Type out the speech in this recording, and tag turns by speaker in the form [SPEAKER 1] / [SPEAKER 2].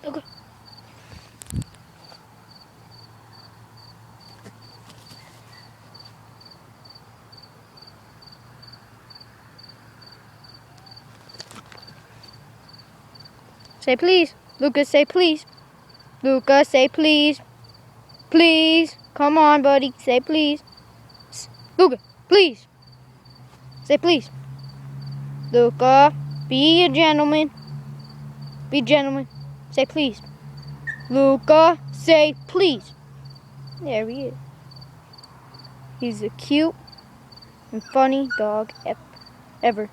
[SPEAKER 1] Okay. Say please. Lucas, say please. Lucas, say please. Please. Come on, buddy. Say please. Luca, please. Say please. Luca, be a gentleman. Be a gentleman. Say please. Luca, say please. There he is. He's a cute and funny dog ever.